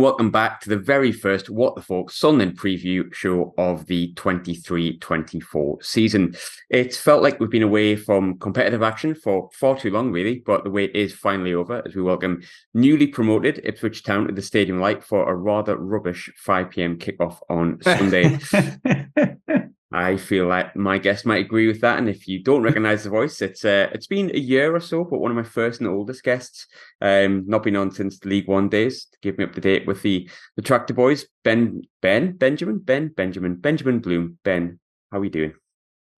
welcome back to the very first What the Falk Sunderland preview show of the 23-24 season. It's felt like we've been away from competitive action for far too long, really, but the wait is finally over as we welcome newly promoted Ipswich Town to the Stadium Light for a rather rubbish 5 p.m. kickoff on Sunday. I feel like my guest might agree with that, and if you don't recognise the voice, it's been a year or so, but one of my first and oldest guests, not been on since the League One days, to keep me up to date with the Tractor Boys. Benjamin Bloom. Ben, how are you doing?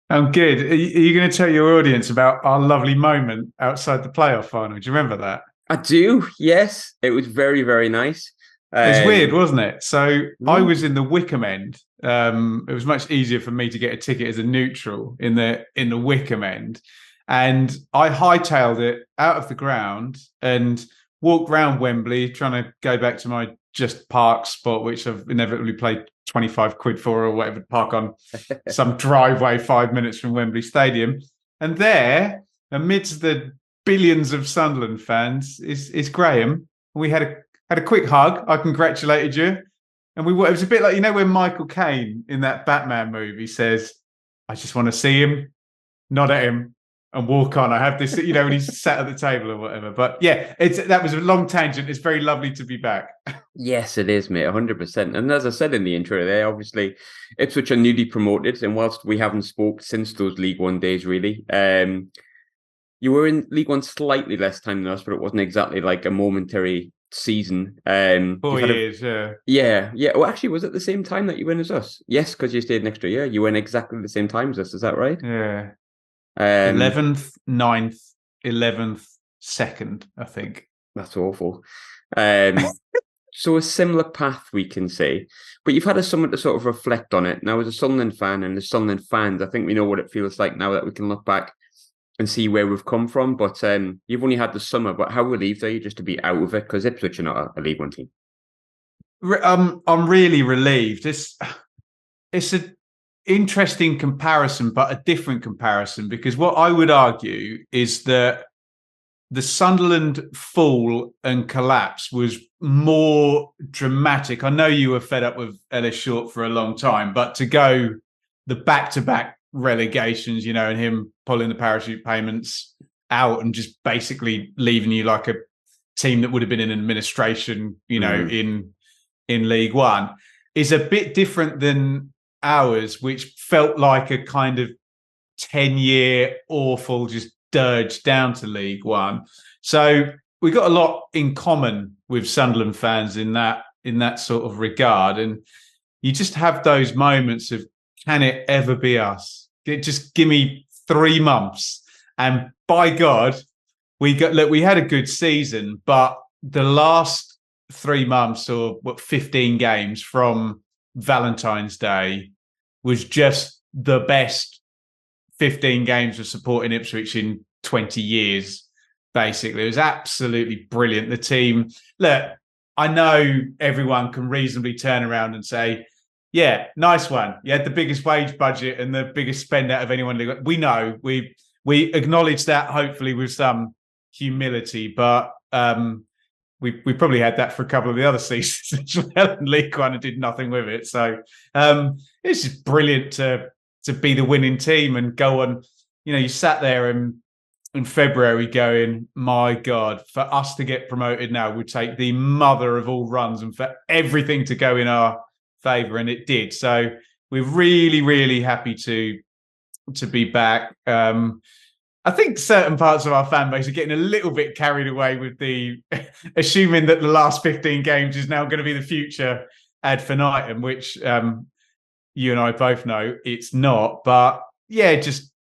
I'm good. Are you going to tell your audience about our lovely moment outside the playoff final? Do you remember that? I do, yes. It was very, very nice. It was weird, wasn't it? So I was in the Wickham end. It was much easier for me to get a ticket as a neutral in the Wickham end. And I hightailed it out of the ground and walked round Wembley, trying to go back to my just park spot, which I've inevitably paid 25 quid for or whatever, to park on some driveway 5 minutes from Wembley Stadium. And there, amidst the billions of Sunderland fans, is Graham. We had a quick hug. I congratulated you. And it was a bit like, when Michael Caine in that Batman movie says, I just want to see him, nod at him and walk on. I have this, when he's sat at the table or whatever. But yeah, that was a long tangent. It's very lovely to be back. Yes, it is, mate, 100%. And as I said in the intro there, obviously, Ipswich are newly promoted. And whilst we haven't spoke since those League One days, really, you were in League One slightly less time than us, but it wasn't exactly like a momentary season. 4 years, yeah. Well, actually, was it the same time that you went as us? Yes, because you stayed an extra year. You went exactly the same time as us. Is that right? Yeah. 11th, 9th, 11th, 2nd, I think. That's awful. So a similar path, we can say, but you've had a summer to sort of reflect on it. Now, as a Sunderland fan and as Sunderland fans, I think we know what it feels like now that we can look back and see where we've come from. But you've only had the summer, but how relieved are you just to be out of it? Because Ipswich are not a League One team. I'm really relieved. It's an interesting comparison, but a different comparison, because what I would argue is that the Sunderland fall and collapse was more dramatic. I know you were fed up with Ellis Short for a long time, but to go the back-to-back relegations, and him pulling the parachute payments out and just basically leaving you like a team that would have been in administration, in League One, is a bit different than ours, which felt like a kind of 10-year awful just dirge down to League One. So we got a lot in common with Sunderland fans in that sort of regard. And you just have those moments of, can it ever be us? Just give me 3 months. And by God, we had a good season, but the last 3 months, or 15 games from Valentine's Day, was just the best 15 games of supporting Ipswich in 20 years, basically. It was absolutely brilliant. The team, look, I know everyone can reasonably turn around and say, yeah, nice one. You had the biggest wage budget and the biggest spend out of anyone. We know. We acknowledge that, hopefully with some humility, but we probably had that for a couple of the other seasons as well in League One and did nothing with it. So it's just brilliant to be the winning team and go on. You sat there in February going, my God, for us to get promoted now would take the mother of all runs and for everything to go in our favour, and it did. So we're really, really happy to be back. I think certain parts of our fan base are getting a little bit carried away with the assuming that the last 15 games is now going to be the future ad infinitum, which you and I both know it's not. But yeah, just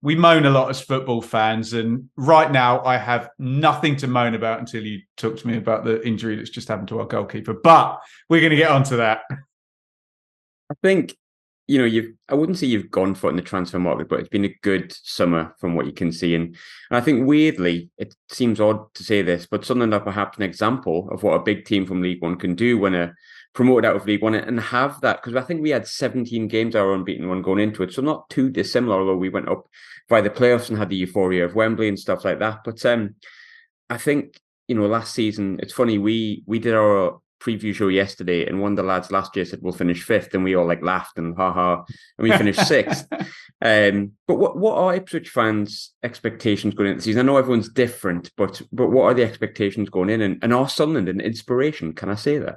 we moan a lot as football fans, and right now I have nothing to moan about until you talk to me about the injury that's just happened to our goalkeeper. But we're going to get onto that. I think, I wouldn't say you've gone for it in the transfer market, but it's been a good summer from what you can see. And I think weirdly, it seems odd to say this, but Sunderland are perhaps an example of what a big team from League One can do when they're promoted out of League One, and have that, because I think we had 17 games our unbeaten one going into it. So not too dissimilar, although we went up by the playoffs and had the euphoria of Wembley and stuff like that. But I think, last season, it's funny, we did our preview show yesterday, and one of the lads last year said we'll finish fifth, and we all like laughed and haha, and we finished sixth. But what are Ipswich fans' expectations going into the season? I know everyone's different, but what are the expectations going in? And are Sunderland an inspiration? Can I say that?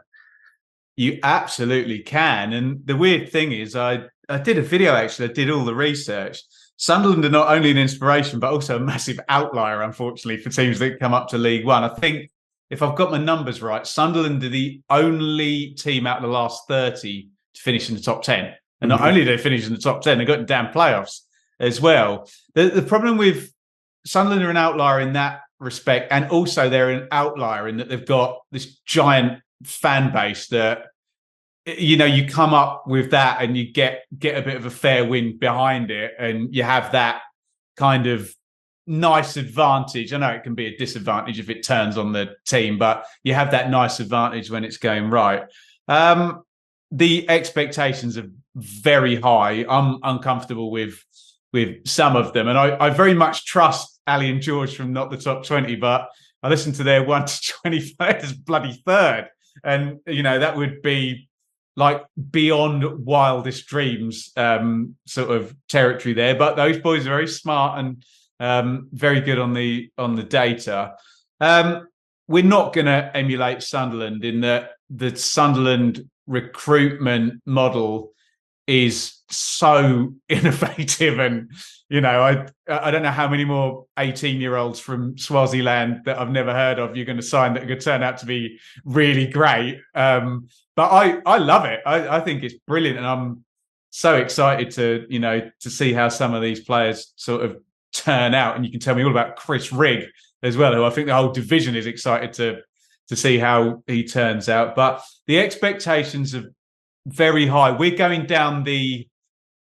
You absolutely can. And the weird thing is, I did a video, actually. I did all the research. Sunderland are not only an inspiration, but also a massive outlier, unfortunately, for teams that come up to League One. I think, if I've got my numbers right, Sunderland are the only team out of the last 30 to finish in the top 10. And not only do they finish in the top 10, they got damn playoffs as well. The problem with Sunderland are an outlier in that respect. And also they're an outlier in that they've got this giant fan base that, you know, you come up with that and you get a bit of a fair wind behind it, and you have that kind of nice advantage. I know it can be a disadvantage if it turns on the team, but you have that nice advantage when it's going right. The expectations are very high. I'm uncomfortable with some of them, and I very much trust Ali and George from Not the Top 20, but I listened to their 1 to 23rd as bloody third, and you know that would be like beyond wildest dreams sort of territory there. But those boys are very smart and very good on the data. We're not going to emulate Sunderland in that the Sunderland recruitment model is so innovative, and you know, I don't know how many more 18-year-olds from Swaziland that I've never heard of you're going to sign that are going to turn out to be really great. But I love it. I think it's brilliant, and I'm so excited to see how some of these players sort of turn out. And you can tell me all about Chris Rigg as well, who I think the whole division is excited to see how he turns out. But the expectations are very high. We're going down the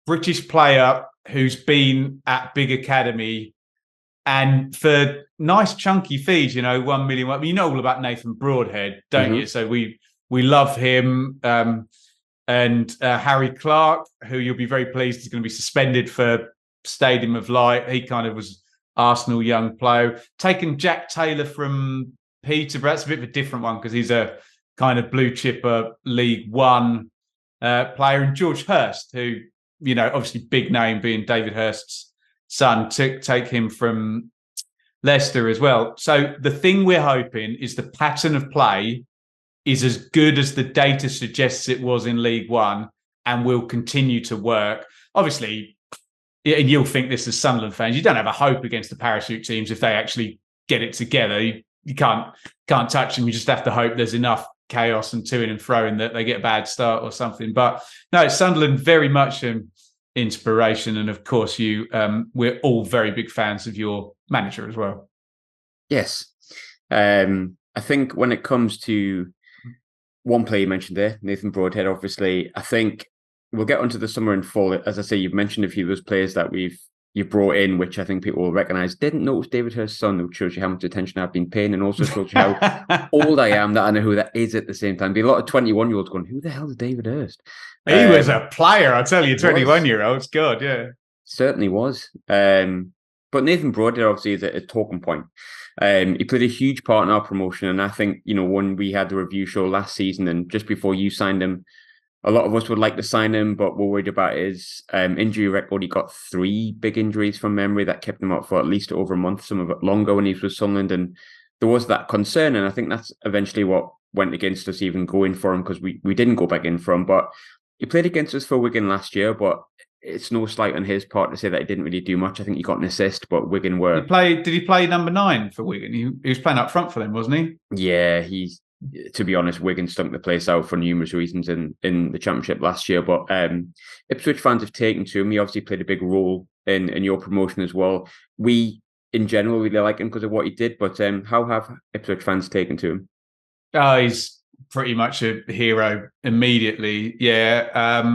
British player who's been at big academy, and for nice chunky fees, you know, 1 million. I mean, you know all about Nathan Broadhead, don't you? So we love him. And Harry Clark, who you'll be very pleased is going to be suspended for Stadium of Light. He kind of was Arsenal young player. Taken Jack Taylor from Peterborough. That's a bit of a different one because he's a kind of blue chipper League One player. And George Hurst, who, you know, obviously big name being David Hurst's son, take him from Leicester as well. So the thing we're hoping is the pattern of play is as good as the data suggests it was in League One and will continue to work. Obviously, and you'll think this as Sunderland fans, you don't have a hope against the parachute teams if they actually get it together. You can't touch them. You just have to hope there's enough chaos and to and fro and that they get a bad start or something. But no, Sunderland very much an inspiration. And of course, we're all very big fans of your manager as well. Yes. I think when it comes to one player you mentioned there, Nathan Broadhead, obviously, I think we'll get onto the summer and fall. As I say, you've mentioned a few of those players that you've brought in, which I think people will recognise. Didn't notice David Hurst's son, which shows you how much attention I've been paying, and also shows you how old I am, that I know who that is at the same time. There'll be a lot of 21-year-olds going, who the hell is David Hurst? He was a player, I tell you, 21-year-olds. God, yeah. Certainly was. But Nathan Broadhead obviously is a talking point. He played a huge part in our promotion, and I think, you know, when we had the review show last season and just before you signed him, a lot of us would like to sign him, but we're worried about his injury record. He got 3 big injuries from memory that kept him out for at least over a month, some of it longer when he was with Sunderland, and there was that concern, and I think that's eventually what went against us even going for him, because we didn't go back in for him. But he played against us for Wigan last year, but it's no slight on his part to say that he didn't really do much. I think he got an assist, but Wigan were... Did he play number 9 for Wigan? He was playing up front for them, wasn't he? Yeah, to be honest, Wigan stunk the place out for numerous reasons in the Championship last year. But Ipswich fans have taken to him. He obviously played a big role in your promotion as well. We, in general, really like him because of what he did. But how have Ipswich fans taken to him? Oh, he's pretty much a hero immediately. Yeah.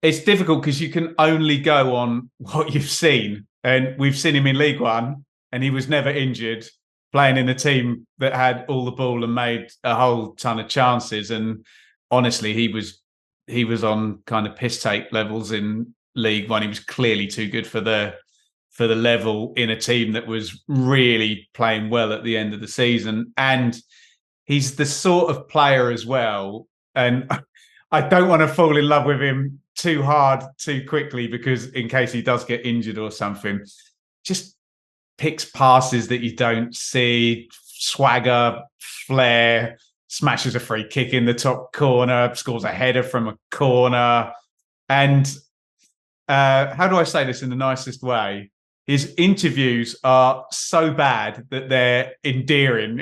It's difficult because you can only go on what you've seen. And we've seen him in League One, and he was never injured, playing in a team that had all the ball and made a whole ton of chances. And honestly, he was on kind of piss take levels in League One. He was clearly too good for the level in a team that was really playing well at the end of the season. And he's the sort of player as well, and I don't want to fall in love with him too hard too quickly, because in case he does get injured or something, just picks passes that you don't see, swagger, flair, smashes a free kick in the top corner, scores a header from a corner. And how do I say this in the nicest way? His interviews are so bad that they're endearing.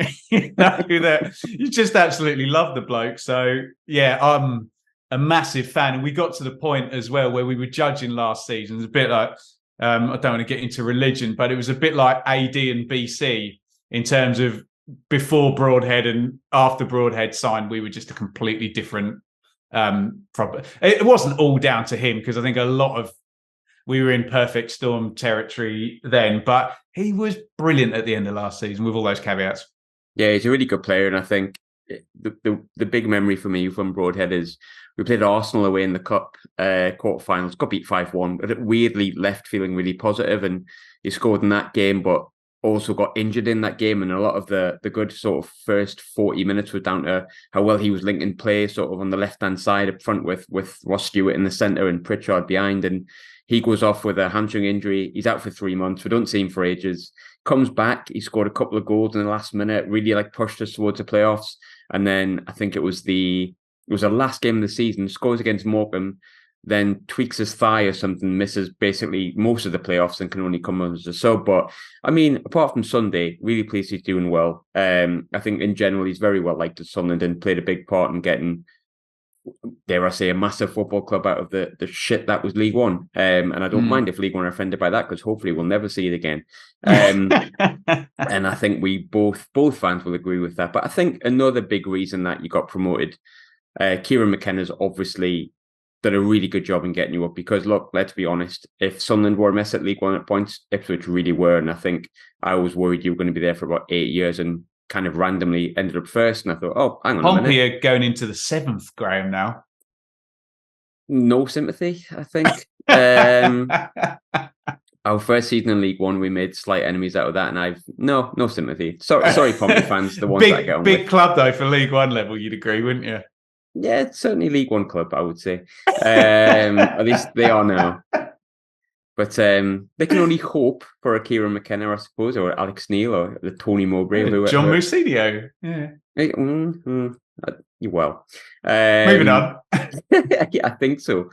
That you just absolutely love the bloke. So yeah, I'm a massive fan. And we got to the point as well where we were judging last season. It's a bit like, I don't want to get into religion, but it was a bit like AD and BC in terms of before Broadhead and after Broadhead signed. We were just a completely different problem. It wasn't all down to him, because I think we were in perfect storm territory then, but he was brilliant at the end of last season with all those caveats. Yeah, he's a really good player. And I think the big memory for me from Broadhead is we played Arsenal away in the Cup quarterfinals, got beat 5-1, but it weirdly left feeling really positive, and he scored in that game, but also got injured in that game. And a lot of the good sort of first 40 minutes was down to how well he was linking play sort of on the left-hand side up front with Ross Stewart in the centre and Pritchard behind. And he goes off with a hamstring injury. He's out for 3 months. We don't see him for ages. Comes back. He scored a couple of goals in the last minute, really pushed us towards the playoffs. And then I think it was the last game of the season, scores against Morecambe, then tweaks his thigh or something, misses basically most of the playoffs and can only come as a sub. But I mean, apart from Sunday, really pleased he's doing well. I think in general, he's very well liked at Sunderland and played a big part in getting, dare I say, a massive football club out of the shit that was League One. And I don't mind if League One are offended by that, because hopefully we'll never see it again. And I think we both fans will agree with that. But I think another big reason that you got promoted, Kieran McKenna's obviously done a really good job in getting you up, because look, let's be honest, if Sunderland were a mess at League One at points, Ipswich really were. And I think I was worried you were going to be there for about 8 years and kind of randomly ended up first. And I thought, oh, hang on a minute. Pompey are going into the 7th, Graham, now. No sympathy, I think. Our first season in League One, we made slight enemies out of that, and I've no sympathy. Sorry, Pompey fans, the ones that I get on with. Big club though for League One level, you'd agree, wouldn't you? Yeah, it's certainly League One club, I would say. At least they are now. But they can only hope for a Kieran McKenna, I suppose, or Alex Neil, or the Tony Mowbray. John Musinho. Yeah. Well. Moving on. Yeah, I think so.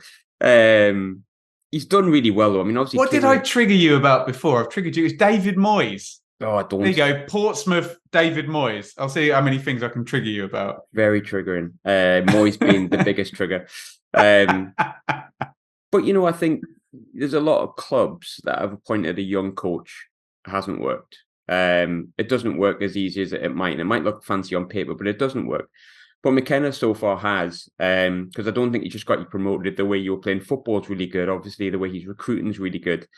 He's done really well, though. I mean, obviously... What did I trigger you about before? I've triggered you. It's David Moyes. Oh, I don't... There you go. Portsmouth, David Moyes. I'll see how many things I can trigger you about. Very triggering. Moyes being the biggest trigger. But, I think there's a lot of clubs that have appointed a young coach. It hasn't worked. It doesn't work as easy as it might. And it might look fancy on paper, but it doesn't work. But McKenna so far has, because I don't think he just got you promoted. The way you were playing football is really good. Obviously, the way he's recruiting is really good.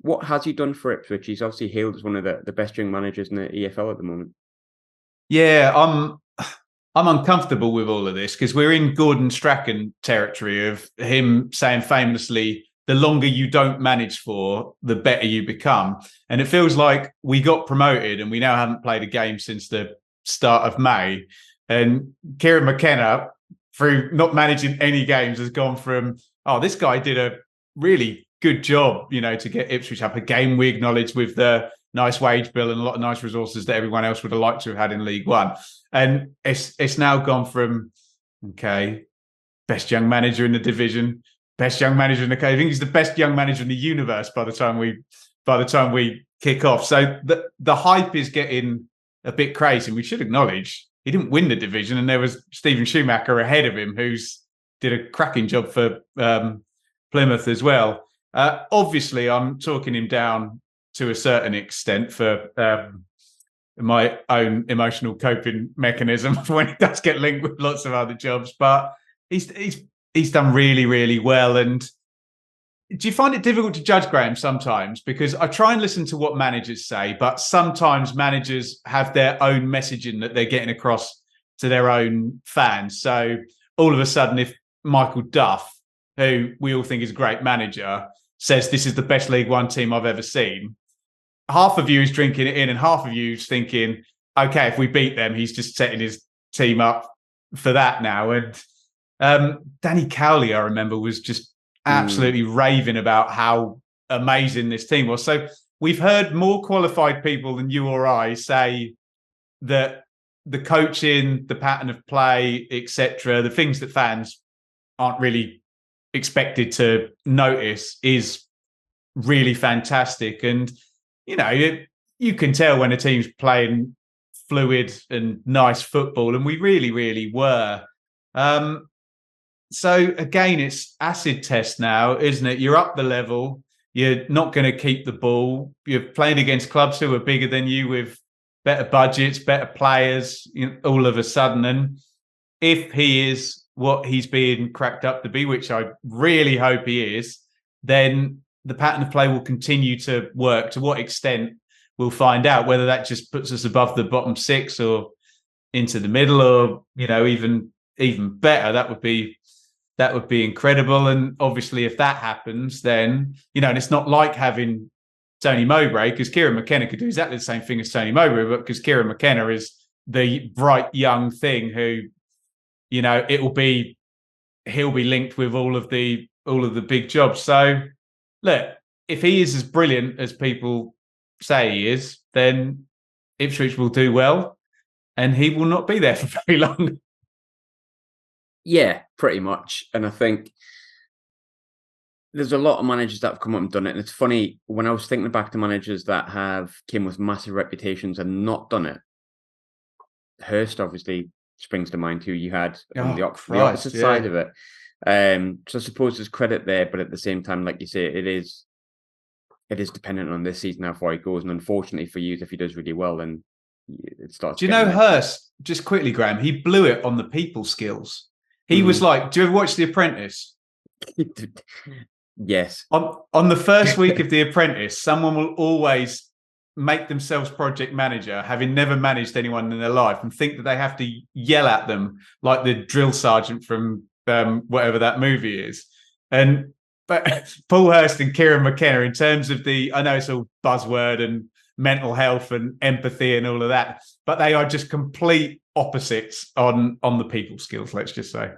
What has he done for Ipswich? He's obviously hailed as one of the best young managers in the EFL at the moment. Yeah, I'm uncomfortable with all of this, because we're in Gordon Strachan territory of him saying famously, the longer you don't manage for, the better you become. And it feels like we got promoted and we now haven't played a game since the start of May. And Kieran McKenna, through not managing any games, has gone from, this guy did a really good job, to get Ipswich up a game we acknowledge with the nice wage bill and a lot of nice resources that everyone else would have liked to have had in League One. And it's now gone from, best young manager in the division, best young manager in the I think he's the best young manager in the universe by the time we kick off. So the hype is getting a bit crazy. And we should acknowledge he didn't win the division, and there was Stephen Schumacher ahead of him, who's did a cracking job for Plymouth as well. Obviously, I'm talking him down to a certain extent for my own emotional coping mechanism when he does get linked with lots of other jobs. But he's done really, really well. And do you find it difficult to judge, Graham, sometimes? Because I try and listen to what managers say, but sometimes managers have their own messaging that they're getting across to their own fans. So all of a sudden, if Michael Duff, who we all think is a great manager, says this is the best League One team I've ever seen, half of you is drinking it in and half of you is thinking, okay, if we beat them, he's just setting his team up for that now. And Danny Cowley, I remember, was just absolutely raving about how amazing this team was. So we've heard more qualified people than you or I say that the coaching, the pattern of play, etc., the things that fans aren't really expected to notice is really fantastic. And, you know, you can tell when a team's playing fluid and nice football, and we really, really were. So again, it's acid test now, isn't it? You're up the level. You're not going to keep the ball. You're playing against clubs who are bigger than you with better budgets, better players, all of a sudden. And if he is what he's being cracked up to be, which I really hope he is, then the pattern of play will continue to work. To what extent, we'll find out, whether that just puts us above the bottom six or into the middle, or, even better. That would be incredible. And obviously, if that happens, then, and it's not like having Tony Mowbray, because Kieran McKenna could do exactly the same thing as Tony Mowbray, but because Kieran McKenna is the bright young thing who, he'll be linked with all of the big jobs. So look, if he is as brilliant as people say he is, then Ipswich will do well, and he will not be there for very long. Yeah, pretty much. And I think there's a lot of managers that have come up and done it. And it's funny, when I was thinking back to managers that have came with massive reputations and not done it, Hurst obviously springs to mind, who you had on the opposite side of it. So I suppose there's credit there, but at the same time, like you say, it is dependent on this season how far he goes. And unfortunately for you, if he does really well, then it starts. Do you know Hurst, just quickly, Graham, he blew it on the people skills. He was like, do you ever watch The Apprentice? Yes. On the first week of The Apprentice, someone will always make themselves project manager, having never managed anyone in their life, and think that they have to yell at them like the drill sergeant from whatever that movie is. But Paul Hurst and Kieran McKenna, in terms of I know it's all buzzword and mental health and empathy and all of that, but they are just complete opposites on the people skills, let's just say.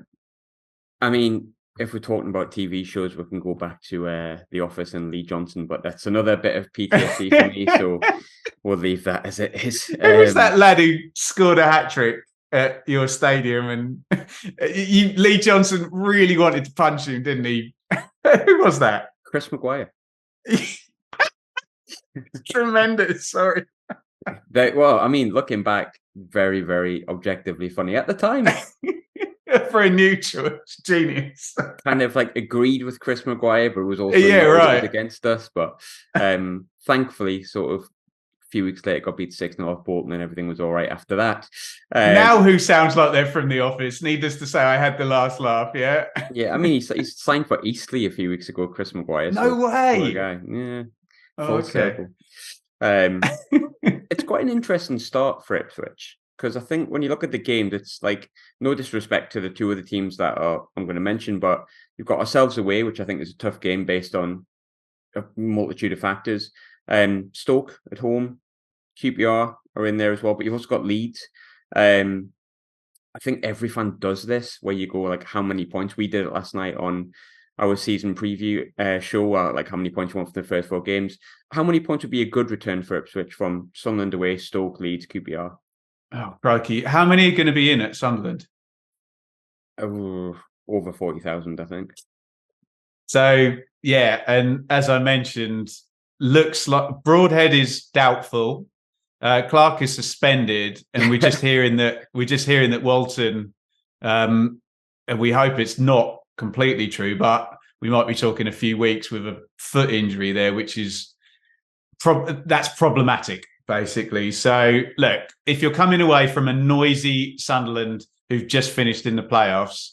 I mean, if we're talking about TV shows, we can go back to The Office and Lee Johnson, but that's another bit of PTSD for me, so we'll leave that as it is. Who was that lad who scored a hat-trick at your stadium, and Lee Johnson really wanted to punch him, didn't he? Who was that? Chris Maguire. Tremendous, sorry. Looking back, very, very objectively funny at the time. For a neutral, genius. Kind of like agreed with Chris Maguire, but was also against us. But thankfully, sort of a few weeks later, got beat 6-0 off Bolton, and everything was all right after that. Now, who sounds like they're from The Office? Needless to say, I had the last laugh. Yeah. Yeah, I mean, he's signed for Eastleigh a few weeks ago, Chris Maguire. No way. Guy. Yeah. Full circle. It's quite an interesting start for Ipswich, because I think when you look at the game, it's like, no disrespect to the two other teams that I'm going to mention, but you've got ourselves away, which I think is a tough game based on a multitude of factors. Stoke at home, QPR are in there as well, but you've also got Leeds. I think every fan does this, where you go like, how many points? We did it last night on our season preview show, like how many points you want for the first 4 games. How many points would be a good return for Ipswich from Sunderland away, Stoke, Leeds, QPR? Oh, crikey. How many are going to be in at Sunderland? Over 40,000, I think. So, yeah, and as I mentioned, looks like Broadhead is doubtful. Clark is suspended, and we're just hearing that Walton, and we hope it's not completely true, but we might be talking a few weeks with a foot injury there, which is that's problematic, basically. So look, if you're coming away from a noisy Sunderland who've just finished in the playoffs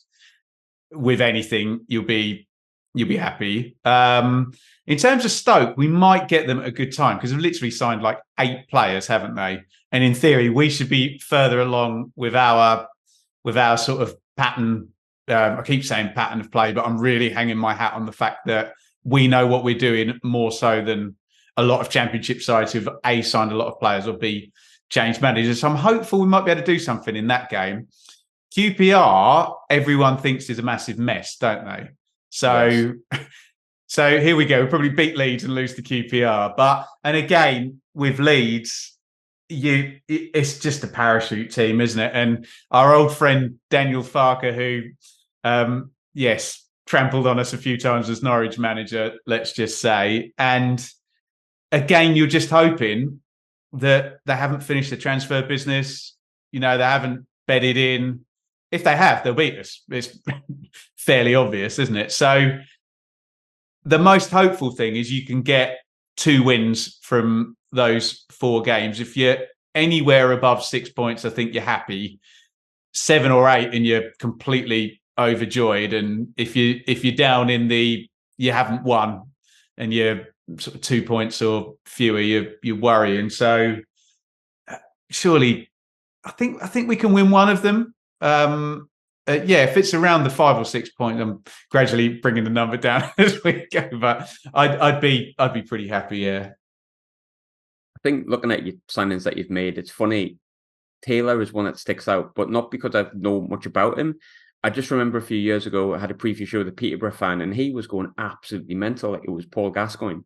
with anything, you'll be happy. In terms of Stoke, we might get them at a good time, because they've literally signed like 8 players, haven't they? And in theory, we should be further along with our sort of pattern. I keep saying pattern of play, but I'm really hanging my hat on the fact that we know what we're doing more so than a lot of championship sides who've A, signed a lot of players, or B, change managers. So I'm hopeful we might be able to do something in that game. QPR, everyone thinks is a massive mess, don't they? So, so here we go. We'll probably beat Leeds and lose to QPR. And again, with Leeds, it's just a parachute team, isn't it? And our old friend Daniel Falk, who, trampled on us a few times as Norwich manager, let's just say. And again, you're just hoping that they haven't finished the transfer business. They haven't bedded in. If they have, they'll beat us. It's fairly obvious, isn't it? So the most hopeful thing is you can get 2 wins from those 4 games. If you're anywhere above 6 points, I think you're happy. 7 or 8 and you're completely overjoyed. And if you're down in you haven't won and you're sort of 2 points or fewer, you're worrying. So surely I think we can win one of them. If it's around the 5 or 6 point, I'm gradually bringing the number down as we go. But I'd be pretty happy. Yeah. I think looking at your signings that you've made, it's funny. Taylor is one that sticks out, but not because I know much about him. I just remember a few years ago, I had a preview show with a Peterborough fan, and he was going absolutely mental, like it was Paul Gascoigne,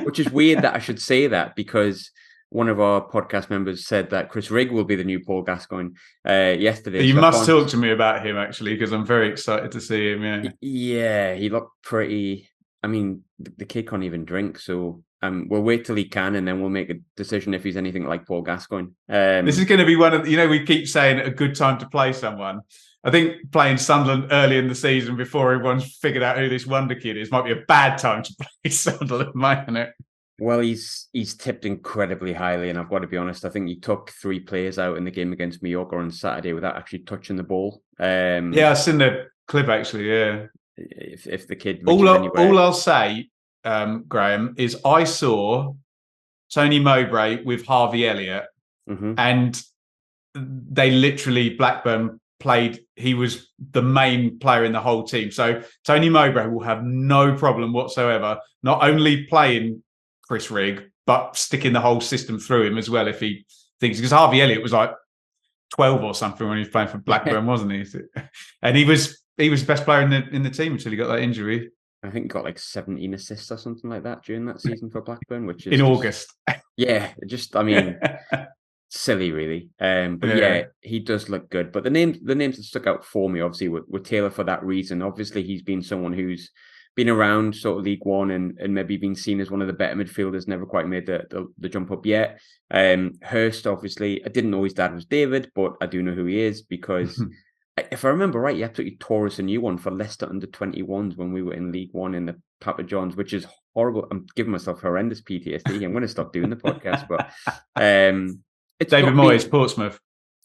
which is weird that I should say that, because one of our podcast members said that Chris Rigg will be the new Paul Gascoigne yesterday. You must talk to me about him, actually, because I'm very excited to see him. Yeah, he looked pretty. I mean, the kid can't even drink, so we'll wait till he can, and then we'll make a decision if he's anything like Paul Gascoigne. This is going to be one of we keep saying a good time to play someone. I think playing Sunderland early in the season before everyone's figured out who this wonder kid is might be a bad time to play Sunderland, mightn't it? Well, he's tipped incredibly highly, and I've got to be honest, I think he took 3 players out in the game against Mallorca on Saturday without actually touching the ball. I've seen the clip, actually, yeah. If the kid... All I'll say, Graham, is I saw Tony Mowbray with Harvey Elliott, and they literally, Blackburn played, he was the main player in the whole team. So Tony Mowbray will have no problem whatsoever, not only playing Chris Rigg, but sticking the whole system through him as well if he thinks, because Harvey Elliott was like 12 or something when he was playing for Blackburn, wasn't he? And he was the best player in the team until he got that injury. I think he got like 17 assists or something like that during that season for Blackburn, which is in August. Yeah, I mean, silly really. But he does look good. But the names that stuck out for me obviously were Taylor for that reason. Obviously, he's been someone who's been around sort of League One and maybe been seen as one of the better midfielders, never quite made the jump up yet. Hurst, obviously, I didn't know his dad was David, but I do know who he is because if I remember right, he absolutely tore us a new one for Leicester under 21s when we were in League One in the Papa John's, which is horrible. I'm giving myself horrendous PTSD. I'm going to stop doing the podcast, but it's David Moyes, Portsmouth.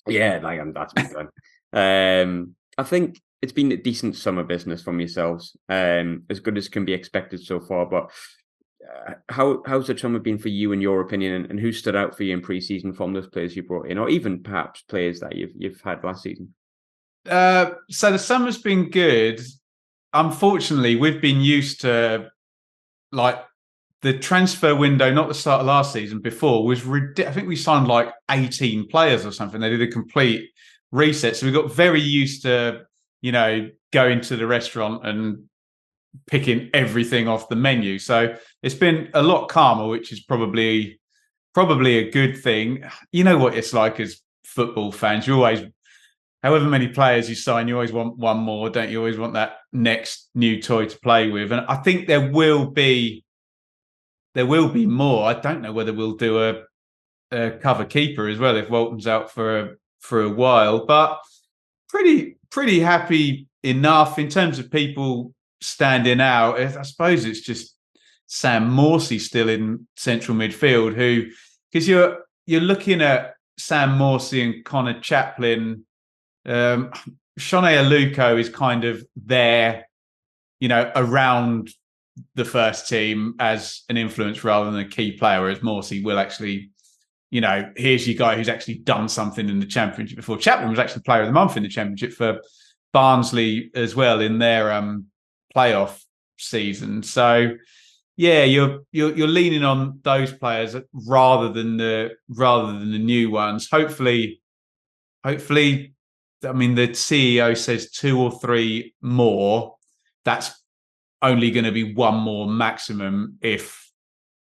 Yeah, that's been done. I think it's been a decent summer business from yourselves, as good as can be expected so far. But how's the summer been for you, in your opinion, and who stood out for you in pre-season from those players you brought in, or even perhaps players that you've had last season? So the summer's been good. Unfortunately, we've been used to like the transfer window, not the start of last season, before was ridiculous. I think we signed like 18 players or something. They did a complete reset. So we got very used to, going to the restaurant and picking everything off the menu. So it's been a lot calmer, which is probably a good thing. You know what it's like as football fans. You always, however many players you sign, you always want one more, don't you? Always want that next new toy to play with. And I think there will be more. I don't know whether we'll do a cover keeper as well if Walton's out for a while, but pretty happy enough in terms of people standing out. I suppose it's just Sam Morsey still in central midfield, who, because you're looking at Sam Morsey and Connor Chaplin. Shone Aluko is kind of there, around the first team as an influence rather than a key player, whereas Morsey will actually, here's your guy who's actually done something in the Championship before. Chaplin was actually Player of the Month in the Championship for Barnsley as well in their playoff season. So yeah, you're leaning on those players rather than the new ones. Hopefully, I mean, the CEO says 2 or 3 more. That's only going to be 1 more maximum if,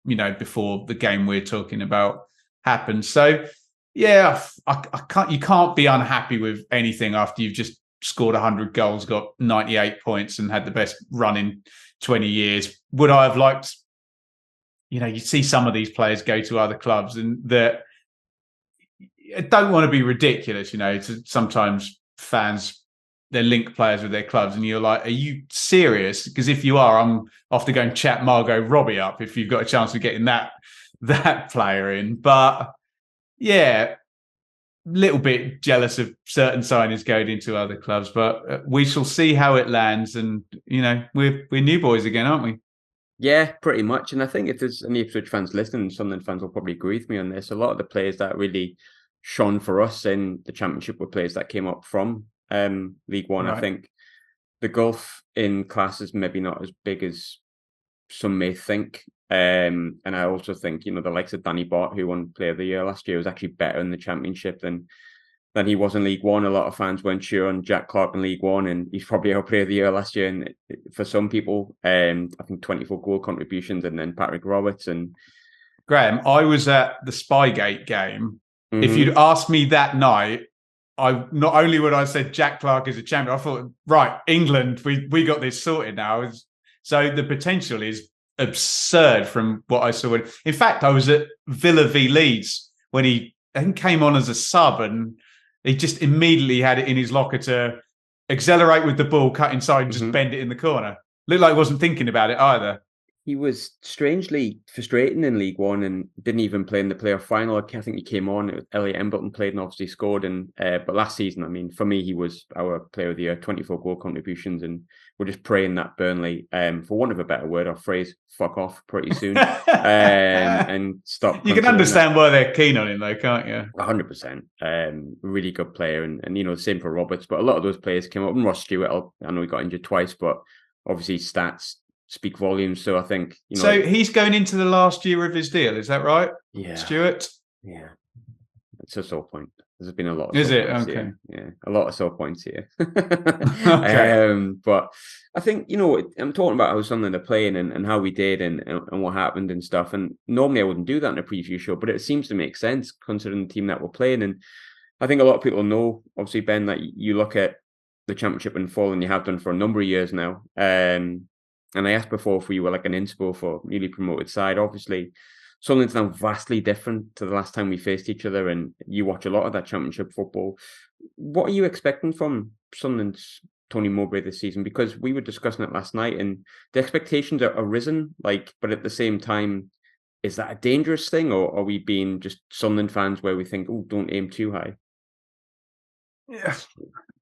before the game we're talking about happens. So, yeah, I can't. You can't be unhappy with anything after you've just scored 100 goals, got 98 points, and had the best run in 20 years. Would I have liked? You see some of these players go to other clubs, and that I don't want to be ridiculous. Sometimes fans, they link players with their clubs, and you're like, are you serious? Because if you are, I'm off to go and chat Margot Robbie up if you've got a chance of getting that player in. But yeah, little bit jealous of certain signings going into other clubs, but we shall see how it lands. And we're new boys again, aren't we? Yeah, pretty much. And I think if there's any Ipswich fans listening, Sunderland fans will probably agree with me on this. A lot of the players that really shone for us in the Championship were players that came up from League One. Right. I think the gulf in class is maybe not as big as some may think. And I also think, the likes of Danny Bott, who won Player of the Year last year, was actually better in the Championship than he was in League One. A lot of fans weren't sure on Jack Clark in League One, and he's probably our Player of the Year last year. And for some people, I think 24 goal contributions, and then Patrick Roberts. And Graham, I was at the Spygate game. Mm-hmm. If you'd asked me that night, I not only would I have said Jack Clark is a champion, I thought, right, England, we got this sorted now. So the potential is absurd from what I saw. In fact, I was at Villa v Leeds when he came on as a sub, and he just immediately had it in his locker to accelerate with the ball, cut inside, and just bend it in the corner. Looked like he wasn't thinking about it either. He was strangely frustrating in League One and didn't even play in the playoff final. I think he came on. Elliot Embleton played and obviously scored. But last season, I mean, for me, he was our Player of the Year, 24 goal contributions. And we're just praying that Burnley, for want of a better word or phrase, fuck off pretty soon and stop. You can understand why they're keen on him, though, can't you? 100%. Really good player. And the same for Roberts. But a lot of those players came up. And Ross Stewart, I know he got injured twice, but obviously stats speak volumes. So I think, So he's going into the last year of his deal, is that right? Yeah. Stuart? Yeah. It's a sore point. There's been a lot of Is it? Okay. Here. Yeah. A lot of sore points here. Okay. But I think, I'm talking about how Sunderland are playing and how we did and what happened and stuff. And normally I wouldn't do that in a preview show, but it seems to make sense considering the team that we're playing. And I think a lot of people know, obviously, Ben, that you look at the Championship in full, and you have done for a number of years now. And I asked before if we were like an inspo for newly promoted side. Obviously, Sunderland's now vastly different to the last time we faced each other, and you watch a lot of that Championship football. What are you expecting from Sunderland's Tony Mowbray this season? Because we were discussing it last night, and the expectations are risen. But at the same time, is that a dangerous thing, or are we being just Sunderland fans where we think, oh, don't aim too high? Yeah,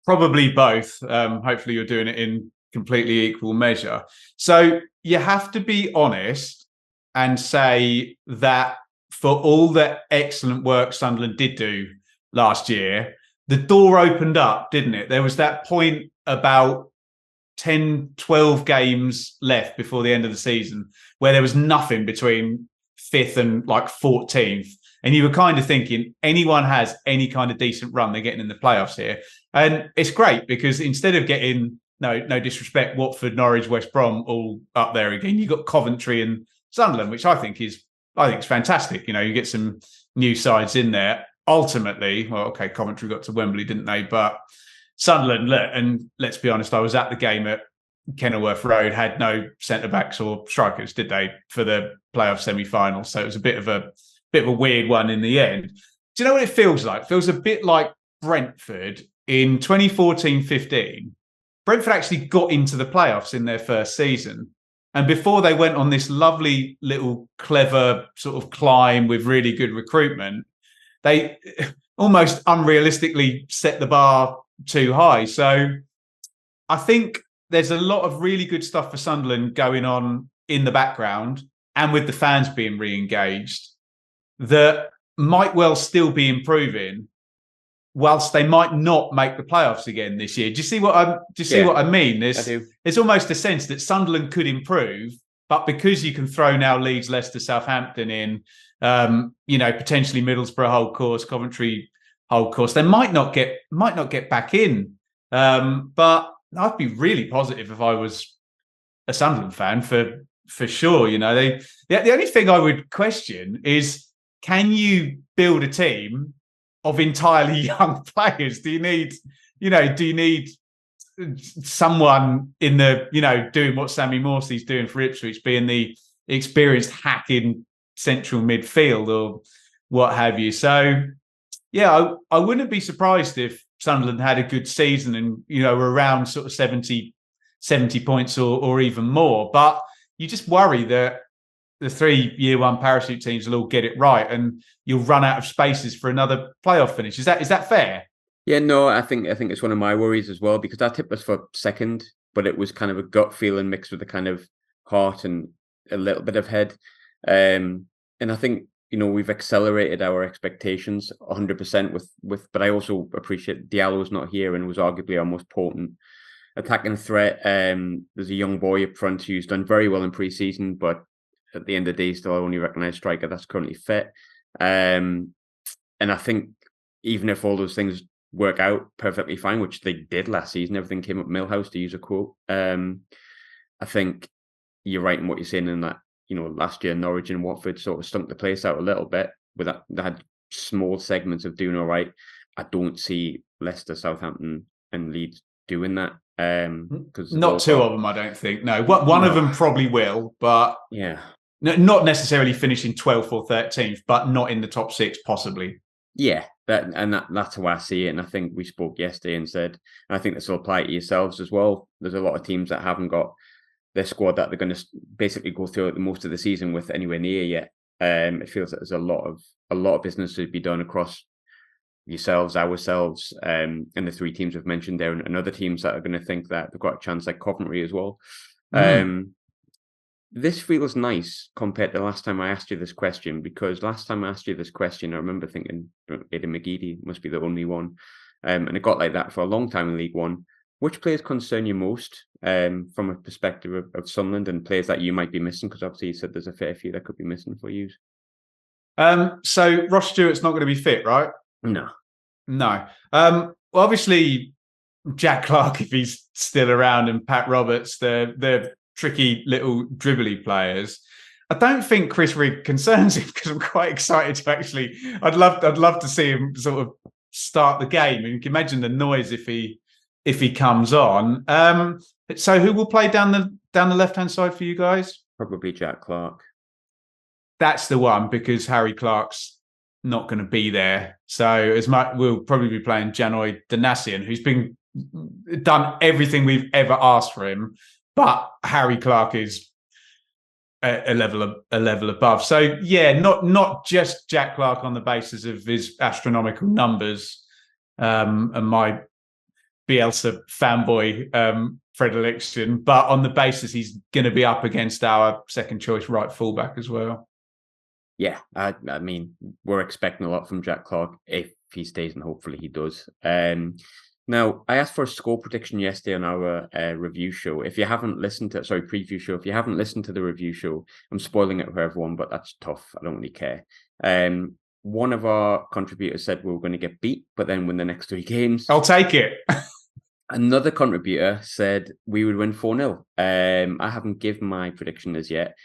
probably both. Hopefully, you're doing it in completely equal measure. So you have to be honest and say that for all the excellent work Sunderland did do last year, the door opened up, didn't it? There was that point about 10, 12 games left before the end of the season where there was nothing between 5th and 14th. And you were kind of thinking, anyone has any kind of decent run, they're getting in the playoffs here. And it's great because instead of getting, no disrespect, Watford, Norwich, West Brom, all up there again, you've got Coventry and Sunderland, which I think is fantastic. You get some new sides in there. Ultimately, well, okay, Coventry got to Wembley, didn't they? But Sunderland, and let's be honest, I was at the game at Kenilworth Road, had no centre-backs or strikers, did they, for the playoff semi-final? So it was a bit of a weird one in the end. Do you know what it feels like? It feels a bit like Brentford in 2014-15. Brentford actually got into the playoffs in their first season. And before they went on this lovely little clever sort of climb with really good recruitment, they almost unrealistically set the bar too high. So I think there's a lot of really good stuff for Sunderland going on in the background, and with the fans being re-engaged, that might well still be improving, whilst they might not make the playoffs again this year. Do you see what I mean? There's almost a sense that Sunderland could improve But because you can throw now Leeds, Leicester, Southampton in, potentially Middlesbrough whole course, Coventry whole course, they might not get back in. But I'd be really positive if I was a Sunderland fan for sure. The only thing I would question is, can you build a team of entirely young players? Do you need someone in the, doing what Sammy Morsey's doing for Ipswich, being the experienced hack in central midfield or what have you? So, yeah, I wouldn't be surprised if Sunderland had a good season and, were around sort of 70 points or even more. But you just worry that the 3 year one parachute teams will all get it right and you'll run out of spaces for another playoff finish. Is that fair? Yeah, no, I think it's one of my worries as well, because I tipped us for second, but it was kind of a gut feeling mixed with a kind of heart and a little bit of head. And I think, we've accelerated our expectations 100% with, but I also appreciate Diallo's not here and was arguably our most potent attacking threat. There's a young boy up front who's done very well in pre-season, but at the end of the day, still our only recognised striker that's currently fit. And I think even if all those things work out perfectly fine, which they did last season, everything came up Millhouse, to use a quote. I think you're right in what you're saying in that, last year Norwich and Watford sort of stunk the place out a little bit. With that, they had small segments of doing all right. I don't see Leicester, Southampton, and Leeds doing that. Because not two of them, I don't think. No, one of them probably will, but yeah, not necessarily finishing 12th or 13th, but not in the top 6, possibly. Yeah, that's how I see it. And I think we spoke yesterday and said, and I think this will apply to yourselves as well. There's a lot of teams that haven't got their squad that they're going to basically go through the most of the season with anywhere near yet. It feels like there's a lot of business to be done across yourselves, ourselves, and the 3 teams we've mentioned there, and other teams that are going to think that they've got a chance, like Coventry as well. This feels nice compared to the last time I asked you this question, because last time I asked you this question, I remember thinking Aidan McGeady must be the only one. And it got like that for a long time in League One. Which players concern you most from a perspective of Sunderland, and players that you might be missing? Because obviously you said there's a fair few that could be missing for you. So Ross Stewart's not going to be fit, right? No. Well, obviously Jack Clarke, if he's still around, and Pat Roberts, they're tricky little dribbly players. I don't think Chris Rigg concerns him, because I'm quite excited to actually. I'd love to see him sort of start the game, and you can imagine the noise if he comes on. So who will play down the left hand side for you guys? Probably Jack Clarke. That's the one, because Harry Clark's not going to be there. So we'll probably be playing Janoy Danassian, who's done everything we've ever asked for him. But Harry Clarke is a level above. So yeah, not just Jack Clarke on the basis of his astronomical numbers and my Bielsa fanboy predilection, but on the basis he's going to be up against our second choice right fullback as well. Yeah, I mean, we're expecting a lot from Jack Clarke if he stays, and hopefully he does. Now, I asked for a score prediction yesterday on our review show. If you haven't listened to preview show, if you haven't listened to the review show, I'm spoiling it for everyone, but that's tough. I don't really care. One of our contributors said we were going to get beat, but then win the next 3 games. I'll take it. Another contributor said we would win 4-0. I haven't given my prediction as yet.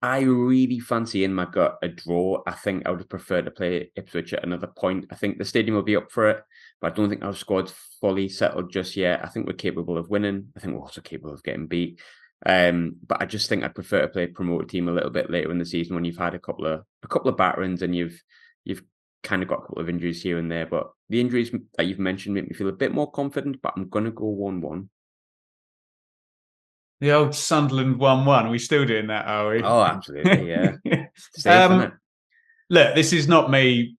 I really fancy in my gut a draw. I think I would prefer to play Ipswich at another point. I think the stadium will be up for it, but I don't think our squad's fully settled just yet. I think we're capable of winning. I think we're also capable of getting beat. But I just think I'd prefer to play a promoted team a little bit later in the season, when you've had a couple of batterings and you've kind of got a couple of injuries here and there. But the injuries that you've mentioned make me feel a bit more confident, but I'm going to go 1-1. The old Sunderland 1-1. Are we still doing that, are we? Oh, absolutely, yeah. Safe, look, this is not me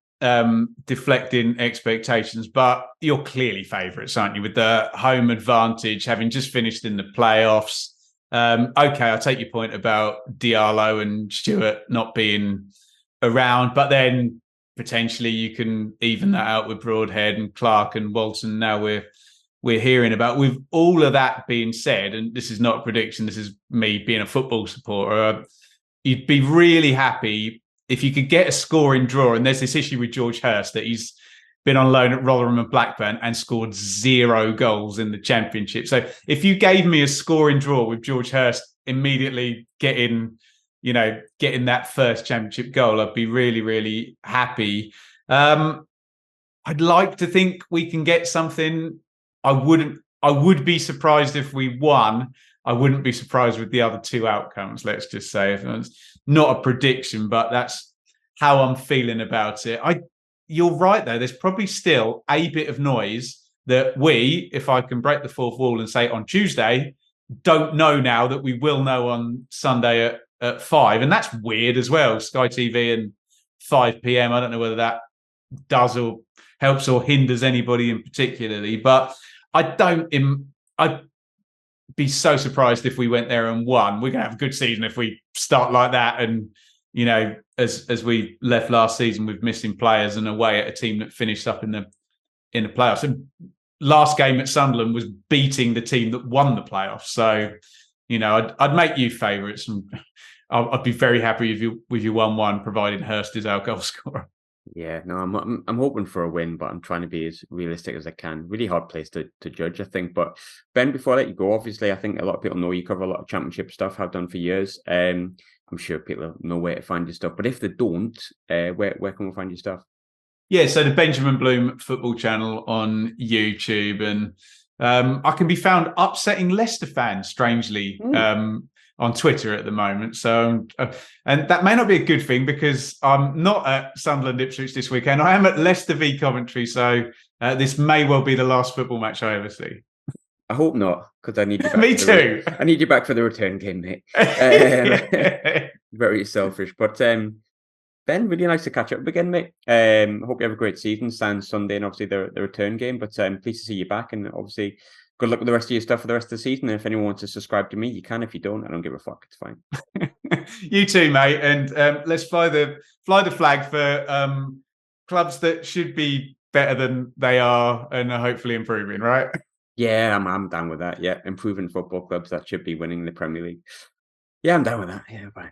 deflecting expectations, but you're clearly favourites, aren't you? With the home advantage, having just finished in the playoffs. Okay, I'll take your point about Diallo and Stewart not being around, but then potentially you can even that out with Broadhead and Clarke and Walton. Now we're we're hearing about. With all of that being said, and this is not a prediction, this is me being a football supporter, you'd be really happy if you could get a scoring draw. And there's this issue with George Hurst that he's been on loan at Rotherham and Blackburn and scored 0 goals in the Championship. So if you gave me a scoring draw with George Hurst immediately getting that first Championship goal, I'd be really, really happy. I'd like to think we can get something. I would be surprised if we won. I wouldn't be surprised with the other 2 outcomes, let's just say. If it's not a prediction, but that's how I'm feeling about it. You're right, though. There's probably still a bit of noise that we, if I can break the fourth wall and say on Tuesday, don't know now that we will know on Sunday at 5. And that's weird as well. Sky TV and 5 p.m. I don't know whether that does or helps or hinders anybody in particularly. But I'd be so surprised if we went there and won. We're going to have a good season if we start like that. And, as we left last season with missing players and away at a team that finished up in the playoffs. And last game at Sunderland was beating the team that won the playoffs. So, I'd make you favourites, and I'd be very happy with you 1-1, providing Hurst is our goal scorer. Yeah, no, I'm hoping for a win, but I'm trying to be as realistic as I can. Really hard place to judge, I think. But Ben, before I let you go, obviously, I think a lot of people know you cover a lot of Championship stuff, have done for years. I'm sure people know where to find your stuff. But if they don't, where can we find your stuff? Yeah, so the Benjamin Bloom Football Channel on YouTube, and I can be found upsetting Leicester fans, strangely, on Twitter at the moment. So, and that may not be a good thing because I'm not at Sunderland Ipswich this weekend. I am at Leicester v Coventry. So this may well be the last football match I ever see. I hope not, because I need you back. Me too. I need you back for the return game, mate. Very selfish. But Ben, really nice to catch up again, mate. I hope you have a great season. Sans Sunday and obviously the return game. But pleased to see you back, and obviously good luck with the rest of your stuff for the rest of the season. And if anyone wants to subscribe to me, you can. If you don't, I don't give a fuck. It's fine. You too, mate. And let's fly the flag for clubs that should be better than they are and are hopefully improving, right? Yeah, I'm down with that. Yeah, improving football clubs that should be winning the Premier League. Yeah, I'm down with that. Yeah, fine.